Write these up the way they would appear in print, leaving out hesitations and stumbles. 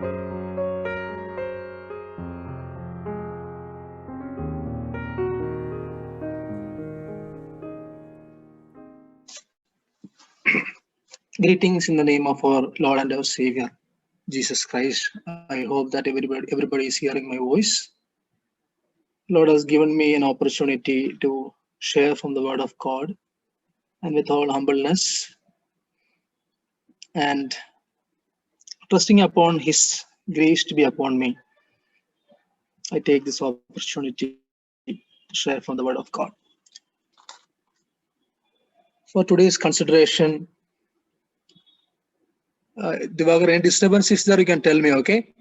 Greetings in the name of our Lord and our Savior, Jesus Christ. I hope that everybody is hearing my voice. Lord has given me an opportunity to share from the Word of God, and with all humbleness and trusting upon His grace to be upon me, I take this opportunity to share from the Word of God. For today's consideration, Divagar, any disturbance is there, you can tell me, okay?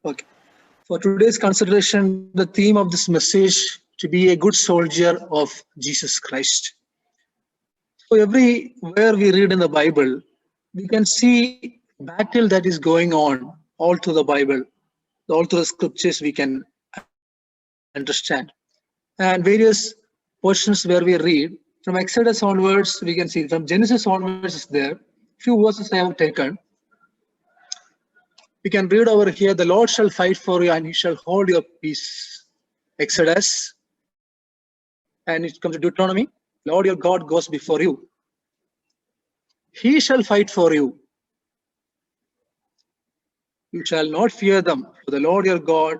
Okay. For today's consideration, the theme of this message to be a good soldier of Jesus Christ. So everywhere we read in the Bible, we can see battle that is going on all through the Bible, all through the scriptures we can understand. And various portions where we read, from Exodus onwards, we can see, from Genesis onwards is there. Few verses I have taken. We can read over here, the Lord shall fight for you and he shall hold your peace. Exodus, and it comes to Deuteronomy, Lord your God goes before you. He shall fight for you. You shall not fear them, for the Lord your God,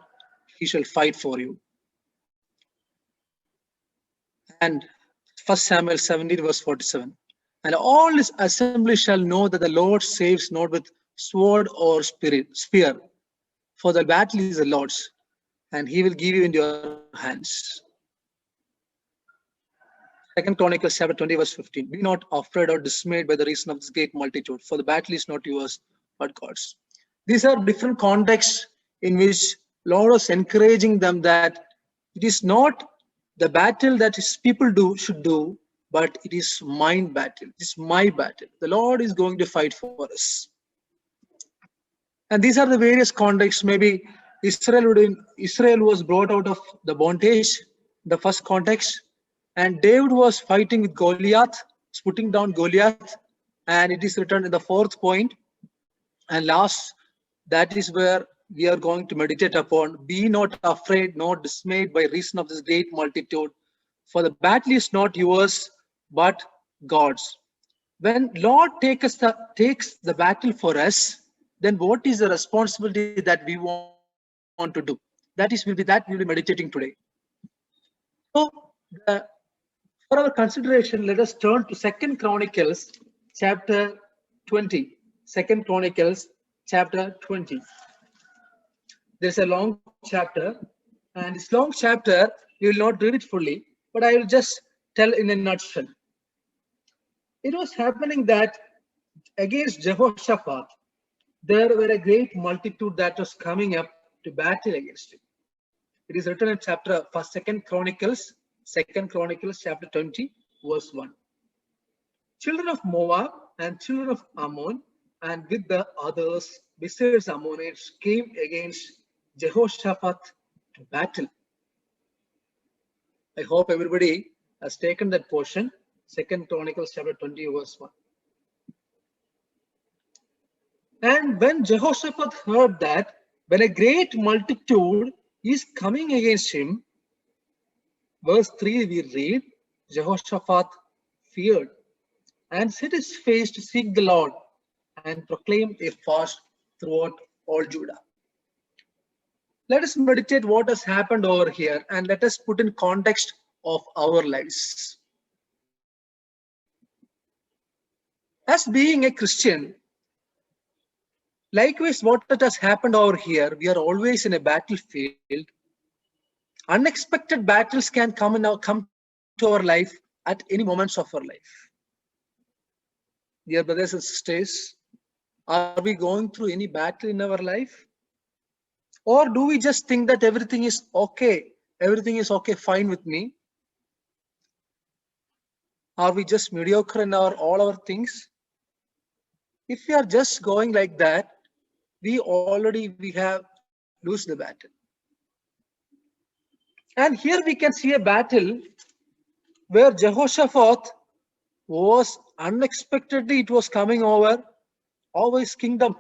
he shall fight for you. And 1 Samuel 17 verse 47. And all this assembly shall know that the Lord saves not with sword or spear, for the battle is the Lord's, and he will give you into your hands. 2 Chronicles chapter 20 verse 15. Be not afraid or dismayed by the reason of this great multitude, for the battle is not yours, but God's. These are different contexts in which Lord was encouraging them that it is not the battle that his people should do, but it is mine battle. It is my battle. The Lord is going to fight for us. And these are the various contexts. Maybe Israel was brought out of the bondage, the first context, and David was fighting with Goliath, putting down Goliath, and it is written in the fourth point. And last, that is where we are going to meditate upon. Be not afraid, nor dismayed by reason of this great multitude, for the battle is not yours, but God's. When Lord takes the battle for us, then what is the responsibility that we want to do? That we'll be meditating today. So, for our consideration, let us turn to 2 Chronicles chapter 20. 2 Chronicles chapter 20. There's a long chapter, and this long chapter, you will not read it fully, but I will just tell in a nutshell. It was happening that against Jehoshaphat, there were a great multitude that was coming up to battle against him. It is written in chapter 2 Chronicles chapter 20, verse 1. Children of Moab and children of Ammon, and with the others besides Ammonites, came against Jehoshaphat to battle. I hope everybody has taken that portion, 2 Chronicles chapter 20, verse 1. And when Jehoshaphat heard that, when a great multitude is coming against him, verse 3 we read, Jehoshaphat feared and set his face to seek the Lord and proclaim a fast throughout all Judah. Let us meditate what has happened over here and let us put in context of our lives. As being a Christian, likewise, what has happened over here, we are always in a battlefield. Unexpected battles can come to our life at any moments of our life. Dear brothers and sisters, are we going through any battle in our life? Or do we just think that everything is okay? Everything is okay, fine with me? Are we just mediocre in all our things? If we are just going like that, we have lose the battle. And here we can see a battle where Jehoshaphat was unexpectedly, it was coming over, over his kingdom.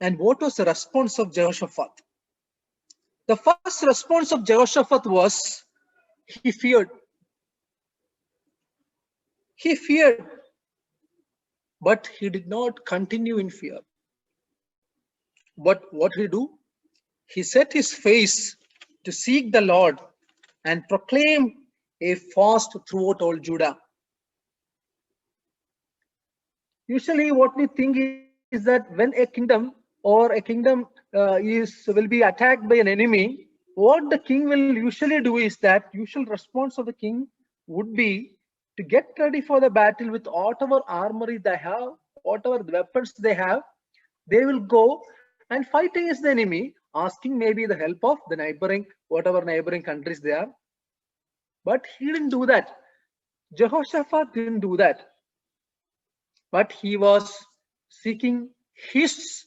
And what was the response of Jehoshaphat? The first response of Jehoshaphat was he feared. He feared, but he did not continue in fear. But what did he do? He set his face to seek the Lord and proclaim a fast throughout all Judah. Usually, what we think is that when a kingdom or a kingdom will be attacked by an enemy, what the king will usually do is that usual response of the king would be to get ready for the battle with whatever armory they have, whatever weapons they have. They will go and fight against the enemy, asking maybe the help of the neighboring, whatever neighboring countries they are. But he didn't do that. Jehoshaphat didn't do that. But he was seeking his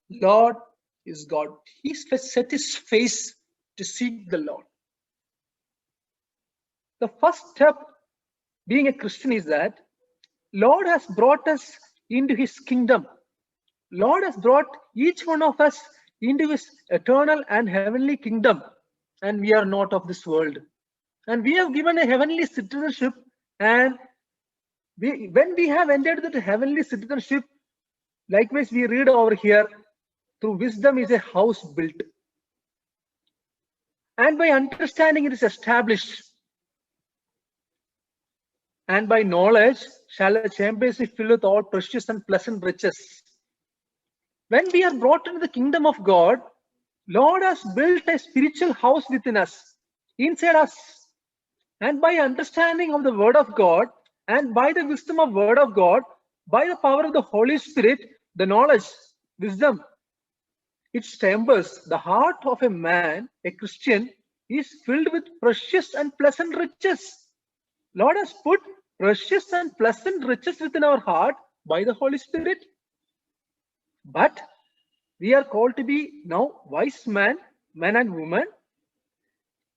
Lord is God. He set his face to seek the Lord. The first step being a Christian is that Lord has brought us into his kingdom. Lord has brought each one of us into his eternal and heavenly kingdom, and we are not of this world. And we have given a heavenly citizenship, and when we have entered that heavenly citizenship, likewise we read over here, through wisdom is a house built, and by understanding it is established, and by knowledge shall a chamber be filled with all precious and pleasant riches. When we are brought into the kingdom of God, Lord has built a spiritual house within us, inside us. And by understanding of the word of God, and by the wisdom of word of God, by the power of the Holy Spirit, the knowledge, wisdom, its chambers, the heart of a man, a Christian, is filled with precious and pleasant riches. Lord has put precious and pleasant riches within our heart by the Holy Spirit. But we are called to be now wise man and woman.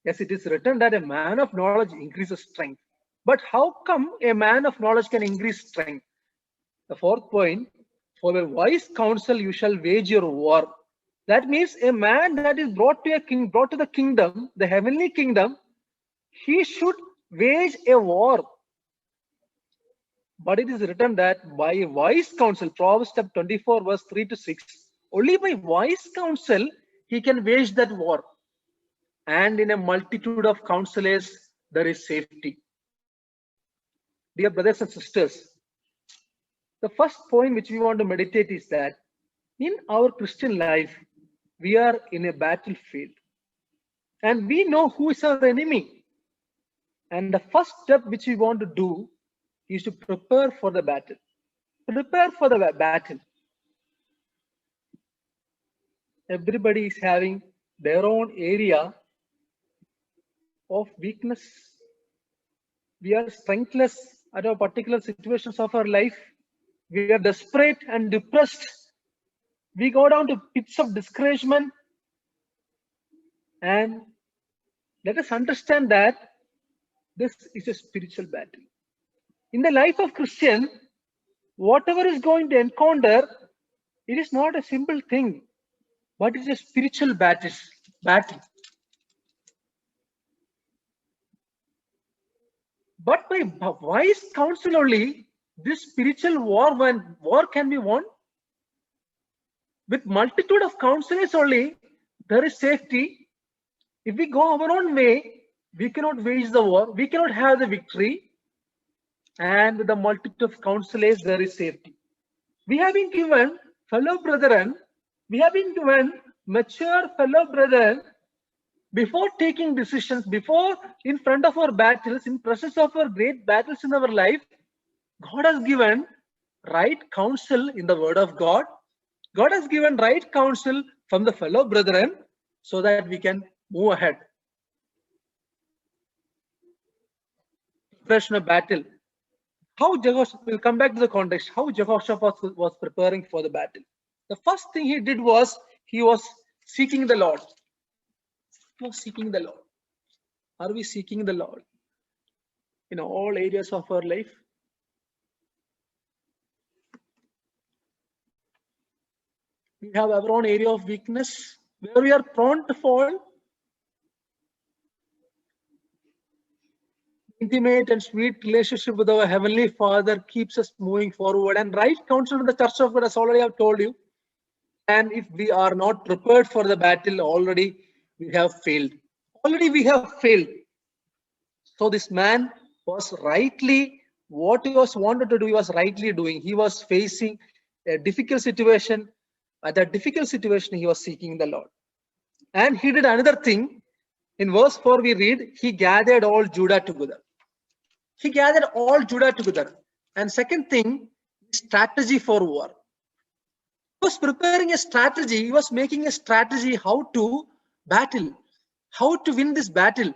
Yes, it is written that a man of knowledge increases strength. But how come a man of knowledge can increase strength? The fourth point, for the wise counsel you shall wage your war. That means a man that is brought to the kingdom, the heavenly kingdom, he should wage a war. But it is written that by wise counsel, Proverbs chapter 24, verse 3 to 6, only by wise counsel he can wage that war. And in a multitude of counselors, there is safety. Dear brothers and sisters, the first point which we want to meditate is that in our Christian life, we are in a battlefield. And we know who is our enemy. And the first step which we want to do is to prepare for the battle. Prepare for the battle. Everybody is having their own area of weakness. We are strengthless at our particular situations of our life. We are desperate and depressed. We go down to pits of discouragement. And let us understand that this is a spiritual battle. In the life of Christian, whatever is going to encounter, it is not a simple thing, but it is a spiritual battle. But by wise counsel only, this spiritual war can be won. With multitude of counselors only, there is safety. If we go our own way, we cannot wage the war. We cannot have the victory. And with the multitude of counselors, there is safety. We have been given fellow brethren, we have been given mature fellow brethren before taking decisions, before in front of our battles, in presence of our great battles in our life. God has given right counsel in the word of God. God has given right counsel from the fellow brethren so that we can move ahead. Preparation of battle. How Jehoshaphat, we'll come back to the context, how Jehoshaphat was preparing for the battle. The first thing he did was he was seeking the Lord. He was seeking the Lord. Are we seeking the Lord in all areas of our life? We have our own area of weakness where we are prone to fall. Intimate and sweet relationship with our Heavenly Father keeps us moving forward. And right counsel in the Church of God, as already I've told you. And if we are not prepared for the battle, already we have failed. Already we have failed. So this man was rightly, what he was wanted to do, he was rightly doing. He was facing a difficult situation. At that difficult situation, he was seeking the Lord. And he did another thing. In verse 4, we read, he gathered all Judah together. He gathered all Judah together. And second thing, strategy for war. He was preparing a strategy. He was making a strategy how to battle, how to win this battle.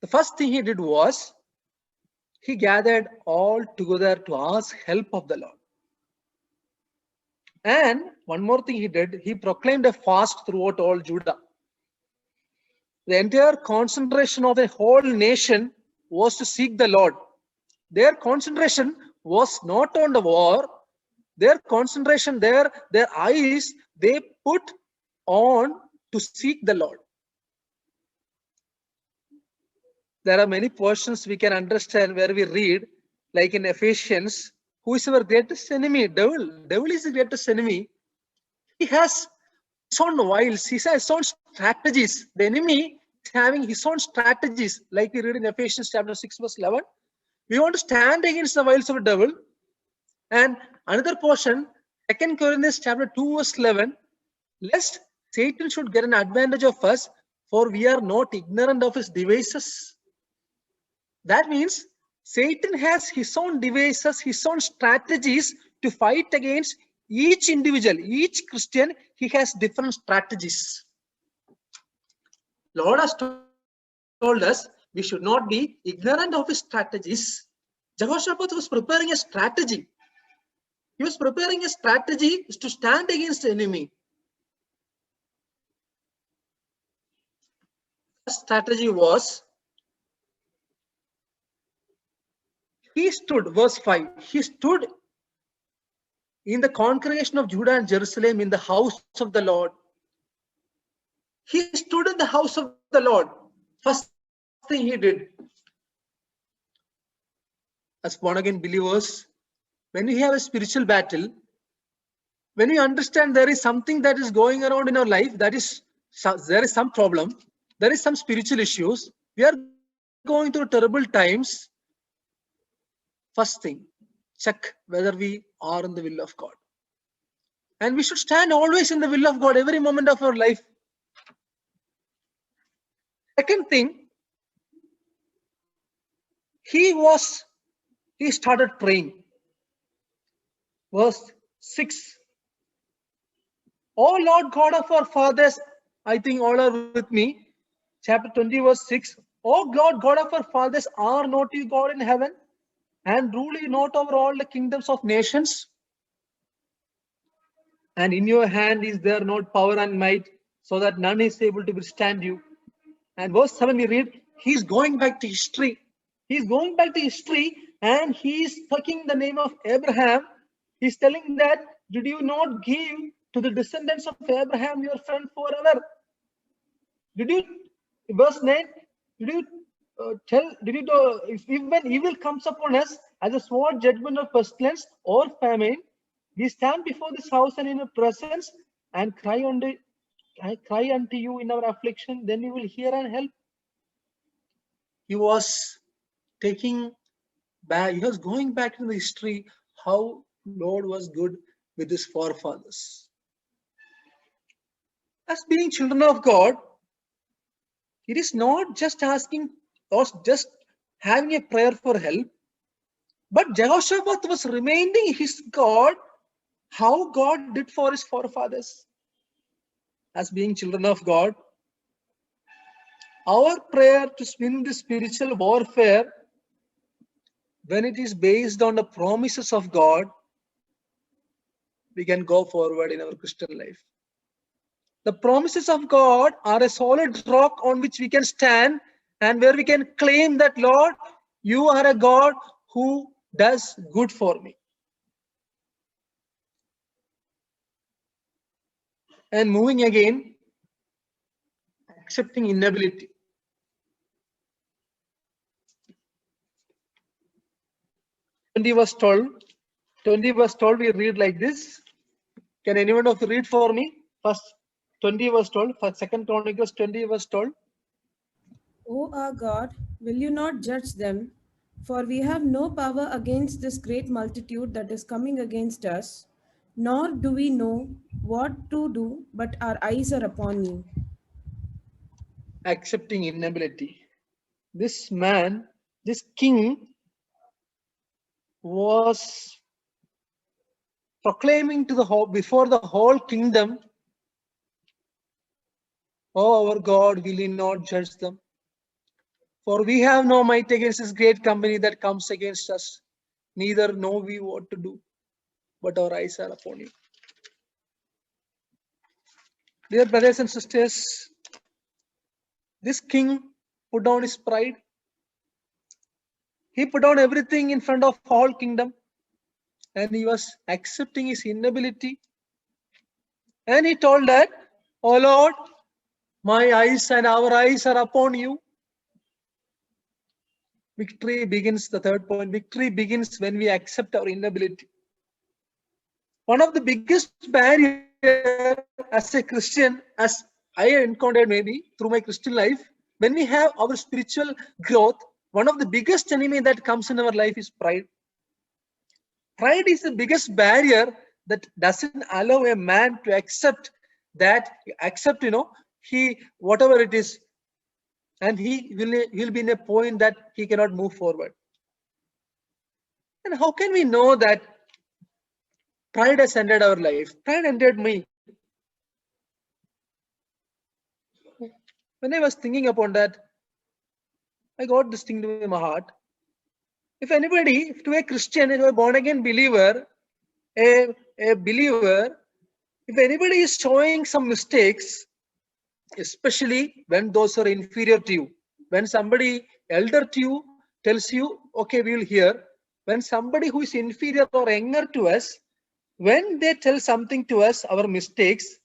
The first thing he did was he gathered all together to ask help of the Lord. And one more thing he did, he proclaimed a fast throughout all Judah. The entire concentration of the whole nation was to seek the Lord. Their concentration was not on the war. Their concentration, their eyes, they put on to seek the Lord. There are many portions we can understand where we read, like in Ephesians, who is our greatest enemy? Devil. Devil is the greatest enemy. He has his own wiles, he has his own strategies. The enemy is having his own strategies, like we read in Ephesians chapter 6, verse 11. We want to stand against the wiles of the devil. And another portion, 2 Corinthians chapter 2, verse 11, lest Satan should get an advantage of us, for we are not ignorant of his devices. That means Satan has his own devices, his own strategies to fight against each individual, each Christian. He has different strategies. Lord has told us we should not be ignorant of his strategies. Jehoshaphat was preparing a strategy. He was preparing a strategy to stand against the enemy. The strategy was, he stood, verse 5, he stood in the congregation of Judah and Jerusalem in the house of the Lord. He stood in the house of the Lord. First thing he did. As born again believers, when we have a spiritual battle, when we understand there is something that is going around in our life, there is some problem, there is some spiritual issues, we are going through terrible times. First thing, check whether we are in the will of God. And we should stand always in the will of God every moment of our life. Second thing, he started praying. Verse 6. Oh Lord God of our fathers, I think all are with me. Chapter 20, verse 6. Oh Lord God of our fathers, are not you God in heaven? And rule you not over all the kingdoms of nations? And in your hand is there not power and might, so that none is able to withstand you. And verse 7 we read, he's going back to history. He's going back to history and he's taking the name of Abraham. He's telling that, did you not give to the descendants of Abraham your friend forever? Did you, verse 9, did you if when evil comes upon us as a sword judgment of pestilence or famine, we stand before this house and in your presence and cry unto you in our affliction, then you will hear and help. He was taking back, he was going back in the history how Lord was good with his forefathers. As being children of God, it is not just asking or just having a prayer for help, but Jehoshaphat was reminding his God how God did for his forefathers. As being children of God, our prayer to win the spiritual warfare, when it is based on the promises of God, we can go forward in our Christian life. The promises of God are a solid rock on which we can stand and where we can claim that, Lord, you are a God who does good for me. And moving again, accepting inability. 20 verse 12. 20 verse 12, we read like this. Can anyone of you read for me? First 20 verse 12, first 2 Chronicles 20 verse 12. O our God, will you not judge them? For we have no power against this great multitude that is coming against us, nor do we know what to do, but our eyes are upon you. Accepting inability. This man, this king, was proclaiming to the whole, before the whole kingdom, "Oh, our God, will you not judge them? For we have no might against this great company that comes against us, neither know we what to do, but our eyes are upon you." Dear brothers and sisters, this king put down his pride. He put down everything in front of whole kingdom, and he was accepting his inability. And he told that, "Oh Lord, my eyes and our eyes are upon you." Victory begins, the third point, victory begins when we accept our inability. One of the biggest barriers as a Christian, as I encountered maybe through my Christian life, when we have our spiritual growth, one of the biggest enemy that comes in our life is pride. Pride is the biggest barrier that doesn't allow a man to accept he, whatever it is, and he'll be in a point that he cannot move forward. And how can we know that pride has ended our life? Pride ended me. When I was thinking upon that, I got this thing to my heart. If anybody, to a Christian, to a born again believer, a believer, if anybody is showing some mistakes, especially when those are inferior to you, when somebody elder to you tells you, okay, we will hear. When somebody who is inferior or younger to us, when they tell something to us, our mistakes,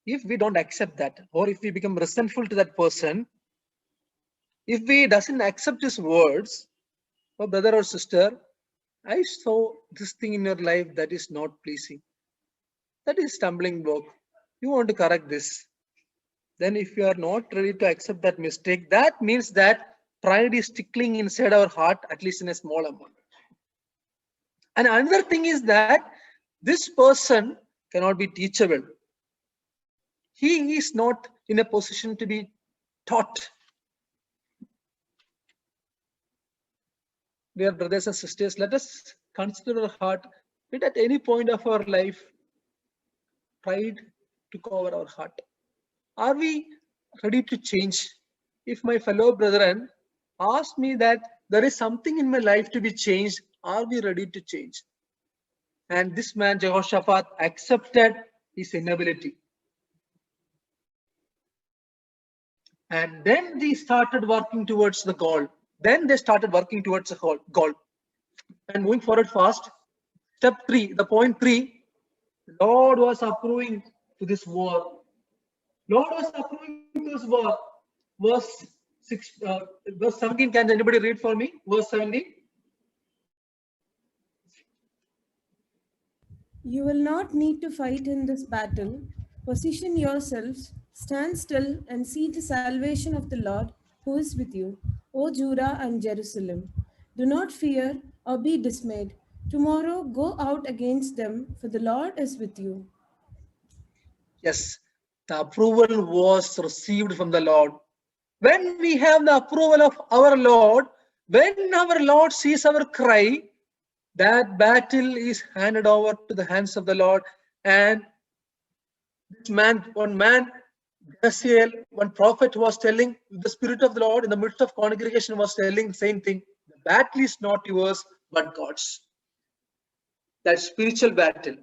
if we don't accept that, or if we become resentful to that person, if we doesn't accept his words, or brother or sister, I saw this thing in your life that is not pleasing. That is stumbling block. You want to correct this. Then if you are not ready to accept that mistake, that means that pride is tickling inside our heart, at least in a small amount. And another thing is that this person cannot be teachable. He is not in a position to be taught. Dear brothers and sisters, let us consider our heart. Did at any point of our life pride took over our heart? Are we ready to change? If my fellow brethren ask me that there is something in my life to be changed, are we ready to change? And this man, Jehoshaphat, accepted his inability. And then they started working towards the goal. Then they started working towards the goal. And moving forward fast, step 3, the point 3, Lord was approving to this war. Lord was approving to this war. Verse 6, verse 17. Can anybody read for me? Verse 17. You will not need to fight in this battle. Position yourselves, stand still, and see the salvation of the Lord who is with you, O Judah and Jerusalem. Do not fear or be dismayed. Tomorrow go out against them, for the Lord is with you. Yes, the approval was received from the Lord. When we have the approval of our Lord, when our Lord sees our cry, that battle is handed over to the hands of the Lord. And this man, one prophet was telling, the Spirit of the Lord in the midst of congregation was telling the same thing. The battle is not yours, but God's. That spiritual battle.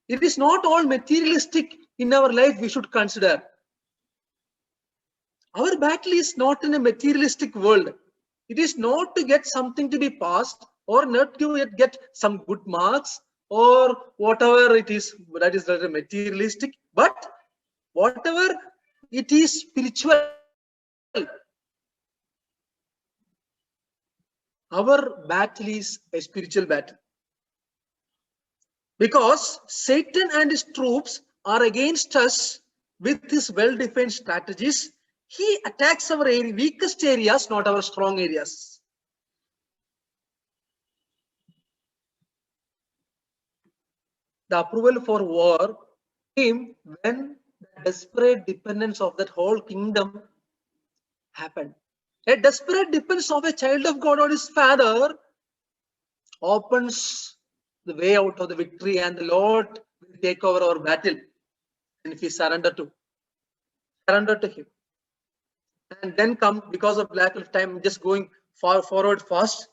It is not all materialistic in our life we should consider. Our battle is not in a materialistic world. It is not to get something to be passed or not to get some good marks or whatever it is that is rather materialistic, but whatever it is spiritual, our battle is a spiritual battle. Because Satan and his troops are against us with his well-defined strategies. He attacks our weakest areas, not our strong areas. The approval for war came when the desperate dependence of that whole kingdom happened. A desperate dependence of a child of God on his father opens the way out of the victory, and the Lord will take over our battle. And if we surrender to him. And then come, because of lack of time, just going forward fast.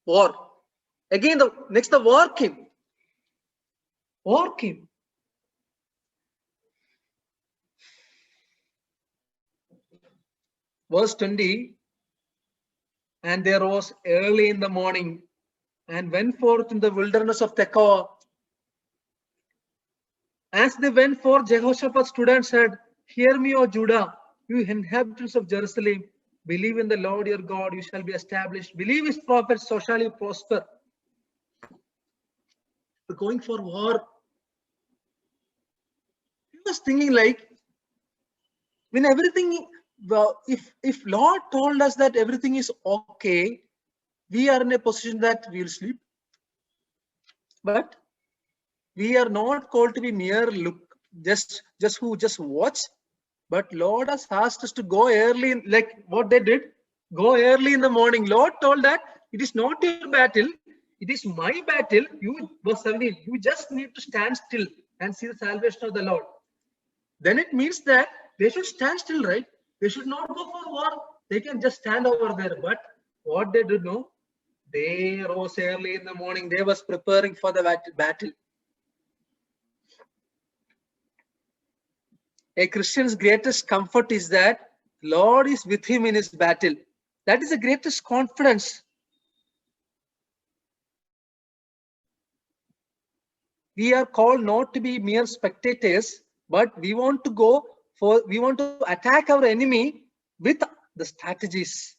War. Again, the war came. War came. Verse 20. And there was early in the morning, and went forth in the wilderness of Tekoa. As they went forth, Jehoshaphat stood and said, Hear me, O Judah, you inhabitants of Jerusalem. Believe in the Lord your God, you shall be established. Believe his prophets, so shall you prosper. We're going for war. He was thinking like, when everything, well, if Lord told us that everything is okay, we are in a position that we will sleep. But we are not called to be mere look, just watch. But Lord has asked us to go early, like what they did, go early in the morning. Lord told that it is not your battle, it is my battle. You, verse 17, you just need to stand still and see the salvation of the Lord. Then it means that they should stand still, right? They should not go for war. They can just stand over there. But what they did, no, they rose early in the morning. They was preparing for the battle. A Christian's greatest comfort is that Lord is with him in his battle. That is the greatest confidence. We are called not to be mere spectators, but we want to attack our enemy with the strategies.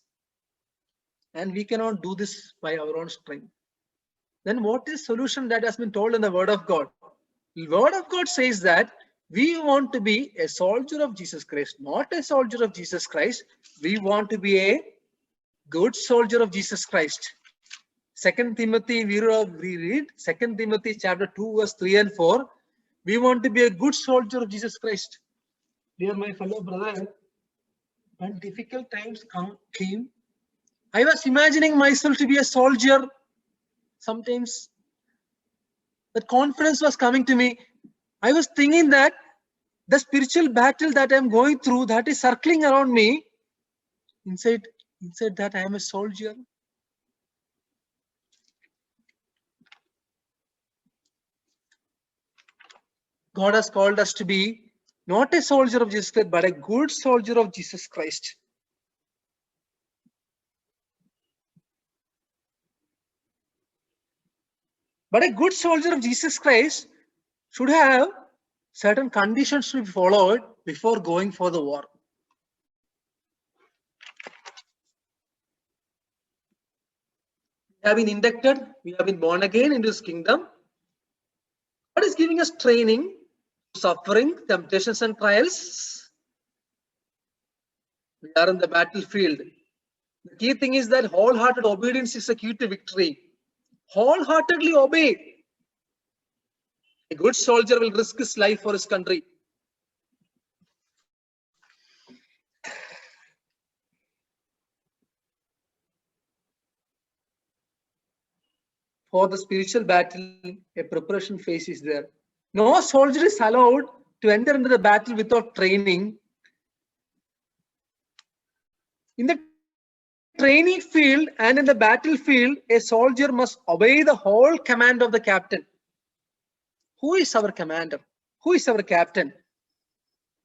And we cannot do this by our own strength. Then what is the solution that has been told in the Word of God? The Word of God says that we want to be a soldier of Jesus Christ, not a soldier of Jesus Christ. We want to be a good soldier of Jesus Christ. 2 Timothy, we read 2 Timothy chapter 2, verse 3 and 4. We want to be a good soldier of Jesus Christ. Dear my fellow brother, when difficult times came, I was imagining myself to be a soldier. Sometimes that confidence was coming to me. I was thinking that the spiritual battle that I'm going through, that is circling around me, inside that I am a soldier. God has called us to be not a soldier of Jesus Christ, but a good soldier of Jesus Christ. But a good soldier of Jesus Christ should have certain conditions to be followed before going for the war. We have been inducted, we have been born again into his kingdom. God is giving us training, suffering, temptations, and trials. We are in the battlefield. The key thing is that wholehearted obedience is the key to victory. Wholeheartedly obey. A good soldier will risk his life for his country. For the spiritual battle, a preparation phase is there. No soldier is allowed to enter into the battle without training. In the training field and in the battlefield, a soldier must obey the whole command of the captain. Who is our commander? Who is our captain?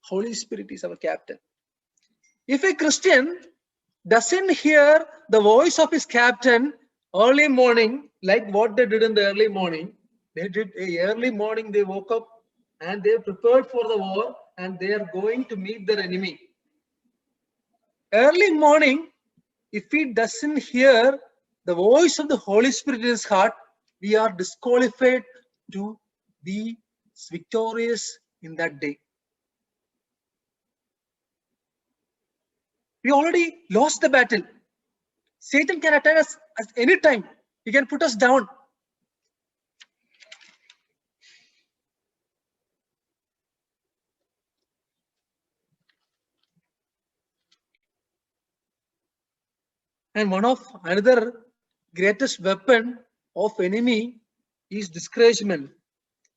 Holy Spirit is our captain. If a Christian doesn't hear the voice of his captain early morning, like what they did in the early morning. They did early morning, they woke up and they prepared for the war and they are going to meet their enemy. Early morning, if he doesn't hear the voice of the Holy Spirit in his heart, we are disqualified to be victorious in that day. We already lost the battle. Satan can attack us at any time. He can put us down. And one of another greatest weapon of enemy is discouragement.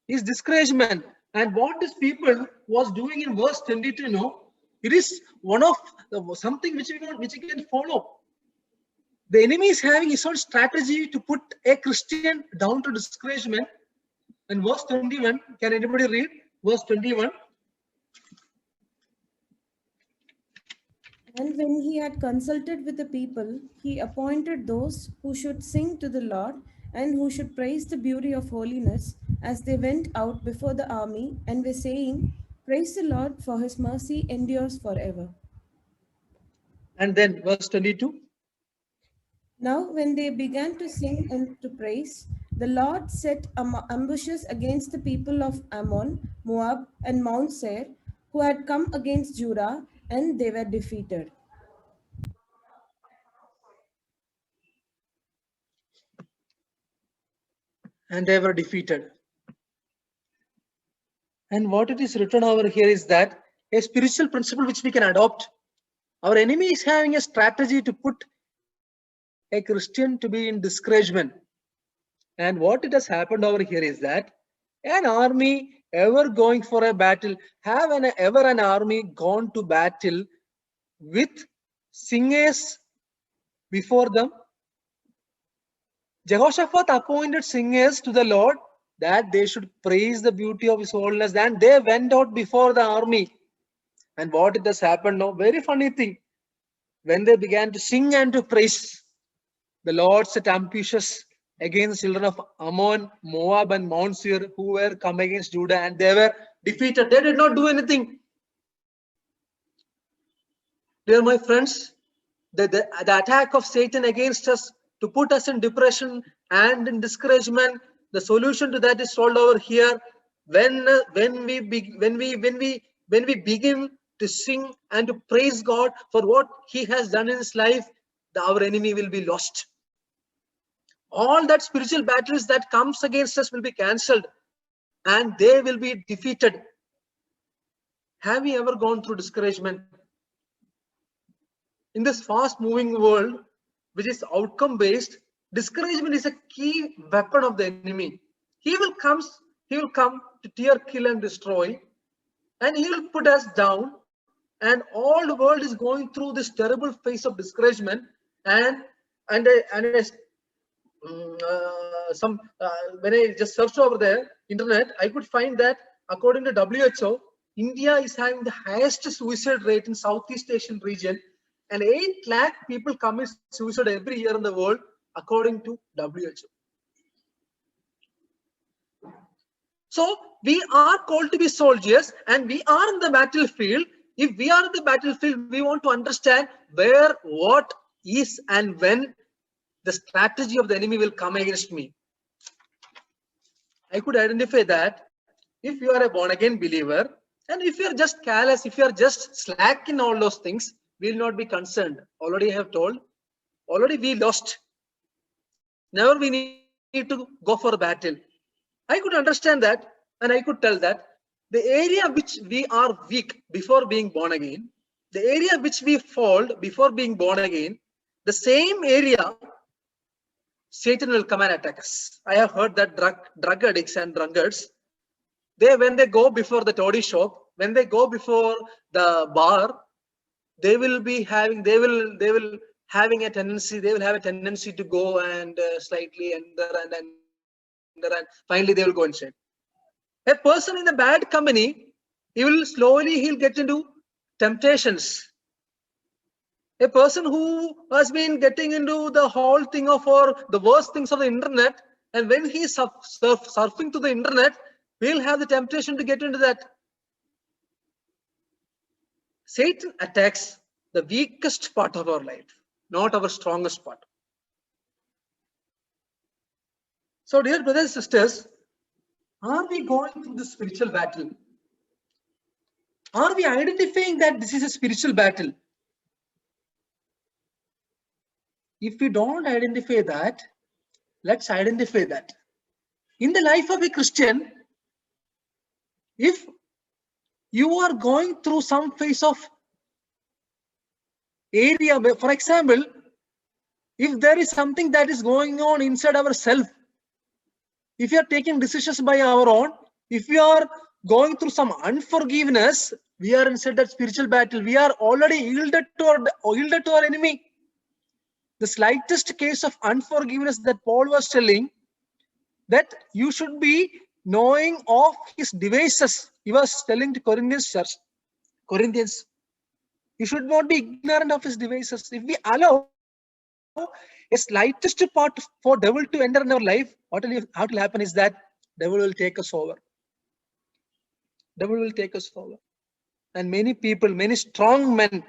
Is discouragement. And what this people was doing in verse 22, it is one of something which we can follow. The enemy is having his own strategy to put a Christian down to discouragement. And verse 21, can anybody read verse 21? And when he had consulted with the people, he appointed those who should sing to the Lord and who should praise the beauty of holiness as they went out before the army and were saying, Praise the Lord, for his mercy endures forever. And then verse 22. Now, when they began to sing and to praise, the Lord set ambushes against the people of Ammon, Moab, and Mount Seir, who had come against Judah, and they were defeated. And they were defeated. And what it is written over here is that a spiritual principle which we can adopt. Our enemy is having a strategy to put a Christian to be in discouragement. And what it has happened over here is that an army ever going for a battle, ever an army gone to battle with singers before them? Jehoshaphat appointed singers to the Lord that they should praise the beauty of his holiness, and they went out before the army. And what it has happened now, very funny thing, when they began to sing and to praise, the Lord set ambushes against the children of Ammon, Moab, and Mount Seir, who were come against Judah, and they were defeated. They did not do anything. Dear my friends, the attack of Satan against us to put us in depression and in discouragement, the solution to that is told over here. When we begin to sing and to praise God for what He has done in His life, our enemy will be lost. All that spiritual battles that comes against us will be cancelled, and they will be defeated. Have you ever gone through discouragement? In this fast-moving world, which is outcome-based, discouragement is a key weapon of the enemy. He will come to tear, kill, and destroy, and he will put us down. And all the world is going through this terrible phase of discouragement. When I just searched over the internet, I could find that according to WHO, India is having the highest suicide rate in Southeast Asian region, and 8 lakh people commit suicide every year in the world, according to WHO. So we are called to be soldiers, and we are in the battlefield. If we are in the battlefield, we want to understand where, what is, and when the strategy of the enemy will come against me. I could identify that if you are a born-again believer, and if you are just careless, if you are just slack in all those things, we will not be concerned. Already I have told, already we lost. Never we need to go for a battle. I could understand that, and I could tell that the area which we are weak before being born again, the area which we fall before being born again, the same area Satan will come and attack us. I have heard that drug addicts and drunkards, when they go before the toddy shop, when they go before the bar, they will have a tendency to go and slightly enter and finally they will go inside. A person in a bad company, he'll get into temptations. A person who has been getting into the whole thing of or the worst things of the internet, and when he's surfing to the internet, we'll have the temptation to get into that. Satan attacks the weakest part of our life, not our strongest part. So, dear brothers and sisters, are we going through the spiritual battle? Are we identifying that this is a spiritual battle? If we don't identify that, let's identify that. In the life of a Christian, if you are going through some phase of area, for example, if there is something that is going on inside ourselves, if we are taking decisions by our own, if we are going through some unforgiveness, we are inside that spiritual battle. We are already yielded to our enemy. The slightest case of unforgiveness that Paul was telling, that you should be knowing of his devices. He was telling to Corinthians, you should not be ignorant of his devices. If we allow a slightest part for devil to enter in our life, what will happen is that devil will take us over. Devil will take us over. And many people, many strong men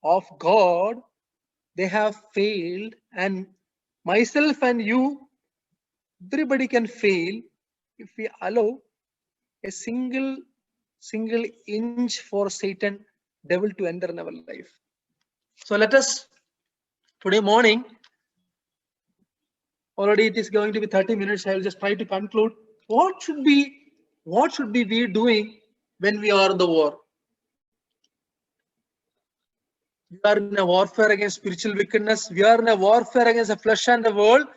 of God, they have failed, and myself and you, everybody can fail if we allow a single inch for Satan, devil to enter in our life. So let us, today morning, already it is going to be 30 minutes. I will just try to conclude. What should be we doing when we are in the war? We are in a warfare against spiritual wickedness. We are in a warfare against the flesh and the world.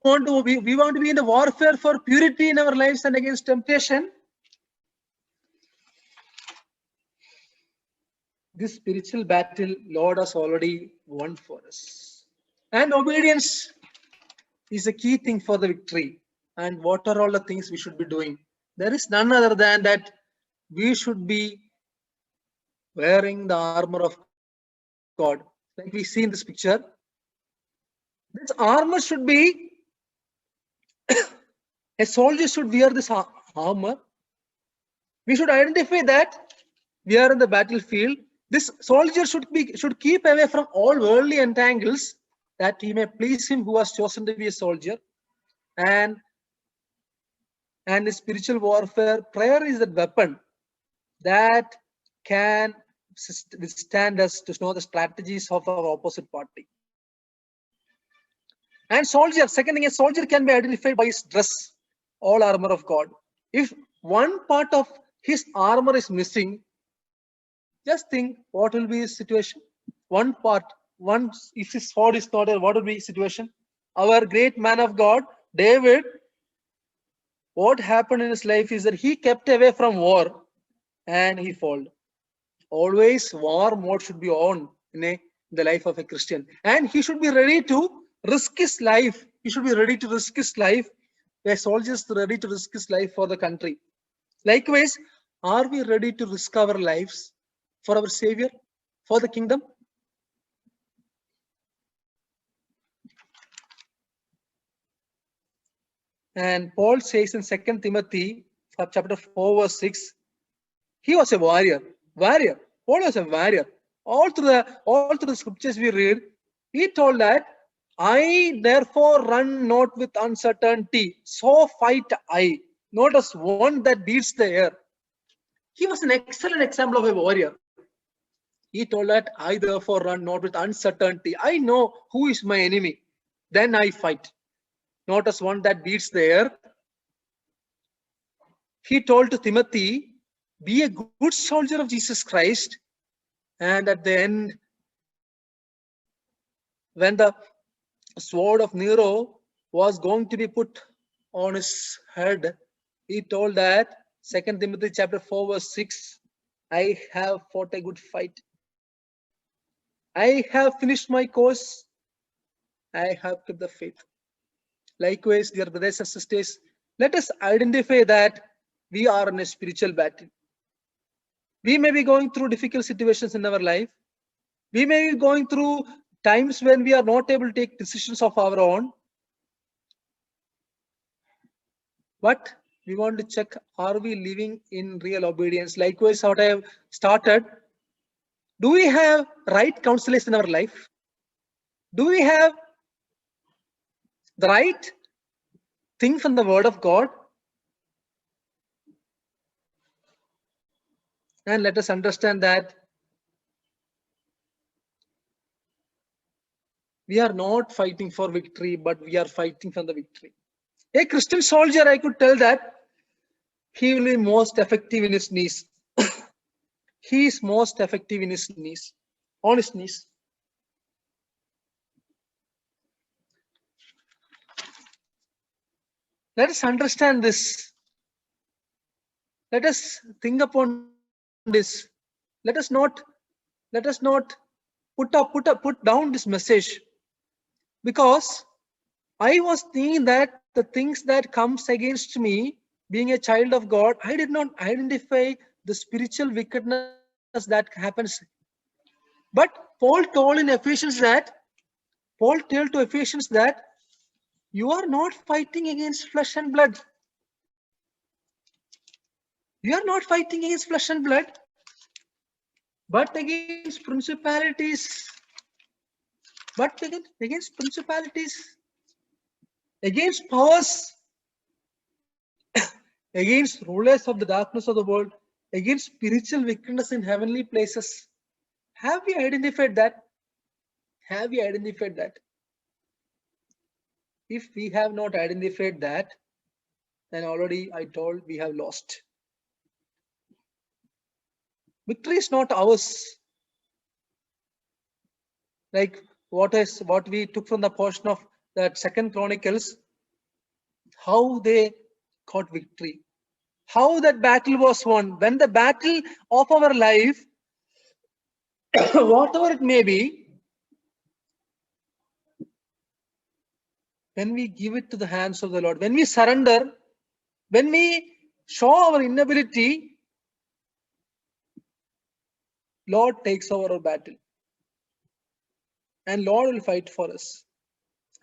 We want to be in the warfare for purity in our lives and against temptation. This spiritual battle, Lord has already won for us. And obedience is a key thing for the victory. And what are all the things we should be doing? There is none other than that we should be wearing the armor of God. Like we see in this picture, this armor should be, a soldier should wear this armor. We should identify that we are in the battlefield. This soldier should keep away from all worldly entangles, that he may please him who has chosen to be a soldier. And in spiritual warfare, prayer is that weapon that can withstand us to know the strategies of our opposite party. And soldier, second thing, a soldier can be identified by his dress, all armor of God. If one part of his armor is missing, just think what will be his situation. One part, if his sword is not there, what will be his situation? Our great man of God, David, what happened in his life is that he kept away from war and he fell. Always war mode should be on in the life of a Christian. And he should be ready to risk his life. He should be ready to risk his life. A soldier is ready to risk his life for the country. Likewise, are we ready to risk our lives for our Savior, for the kingdom? And Paul says in 2 Timothy chapter 4 verse 6, he was a warrior. Paul was a warrior. All through the scriptures we read, he told that, I therefore run not with uncertainty, so fight I, not as one that beats the air. He was an excellent example of a warrior. He told that, I therefore run not with uncertainty. I know who is my enemy. Then I fight, not as one that beats the air. He told to Timothy, be a good soldier of Jesus Christ. And at the end, when the sword of Nero was going to be put on his head, he told that, 2 Timothy chapter 4 verse 6, I have fought a good fight. I have finished my course. I have kept the faith. Likewise, dear brothers and sisters, let us identify that we are in a spiritual battle. We may be going through difficult situations in our life. We may be going through times when we are not able to take decisions of our own. But we want to check, are we living in real obedience? Likewise, what I have started, do we have right counselors in our life? Do we have the right thing from the word of God? And let us understand that we are not fighting for victory, but we are fighting for the victory. A Christian soldier, I could tell that he will be most effective in his knees. He is most effective in his knees, on his knees. Let us understand this. Let us think upon this. Let us not put down this message, because I was thinking that the things that comes against me, being a child of God, I did not identify the spiritual wickedness that happens. But Paul told in Ephesians that you are not fighting against flesh and blood. You are not fighting against flesh and blood, but against principalities. Against principalities, against powers, against rulers of the darkness of the world, against spiritual wickedness in heavenly places. Have we identified that? Have we identified that? If we have not identified that, then already I told we have lost. Victory is not ours. Like what we took from the portion of that Second Chronicles, how they got victory, how that battle was won. When the battle of our life, whatever it may be, when we give it to the hands of the Lord, when we surrender, when we show our inability, Lord takes over our battle. And Lord will fight for us.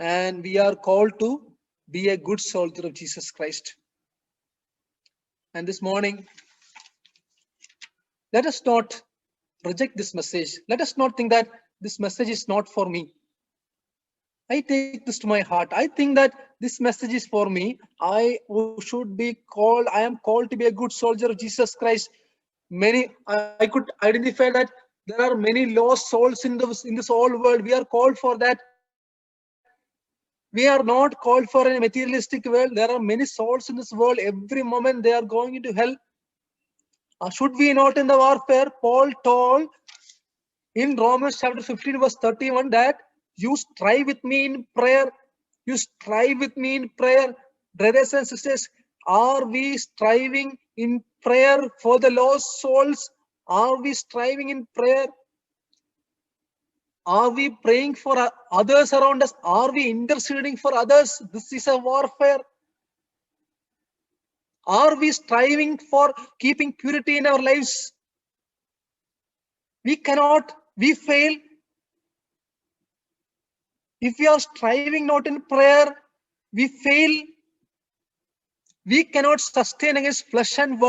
And we are called to be a good soldier of Jesus Christ. And this morning, let us not reject this message. Let us not think that this message is not for me. I take this to my heart. I think that this message is for me. I am called to be a good soldier of Jesus Christ. I could identify that there are many lost souls in this whole world. We are called for that. We are not called for a materialistic world. There are many souls in this world. Every moment they are going into hell. Should we not in the warfare? Paul told in Romans chapter 15 verse 31 that you strive with me in prayer. You strive with me in prayer. Brothers and sisters, are we striving in prayer for the lost souls? Are we striving in prayer? Are we praying for others around us? Are we interceding for others? This is a warfare. Are we striving for keeping purity in our lives? We fail. If we are striving not in prayer, we fail. We cannot sustain against flesh and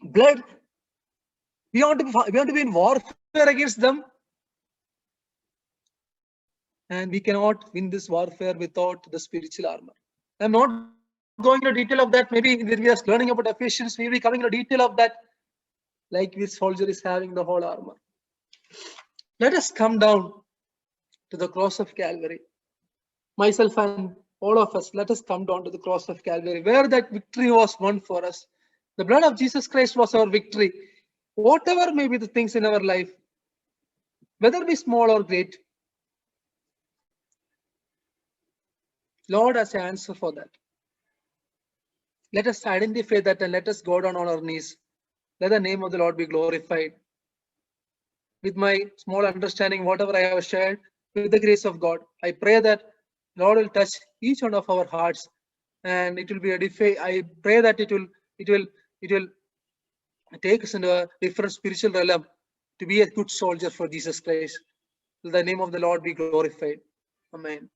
blood. We want to be in warfare against them. And we cannot win this warfare without the spiritual armor. I'm not going into detail of that. Maybe when we are learning about Ephesians, we will be coming into detail of that. Like this soldier is having the whole armor. Let us come down to the cross of Calvary. Myself and all of us, let us come down to the cross of Calvary, where that victory was won for us. The blood of Jesus Christ was our victory. Whatever may be the things in our life, whether be small or great, Lord has an answer for that. Let us identify that and let us go down on our knees. Let the name of the Lord be glorified. With my small understanding, whatever I have shared, with the grace of God, I pray that Lord will touch each one of our hearts, and it will be edified. I pray that it will take us into a different spiritual realm to be a good soldier for Jesus Christ. Will the name of the Lord be glorified. Amen.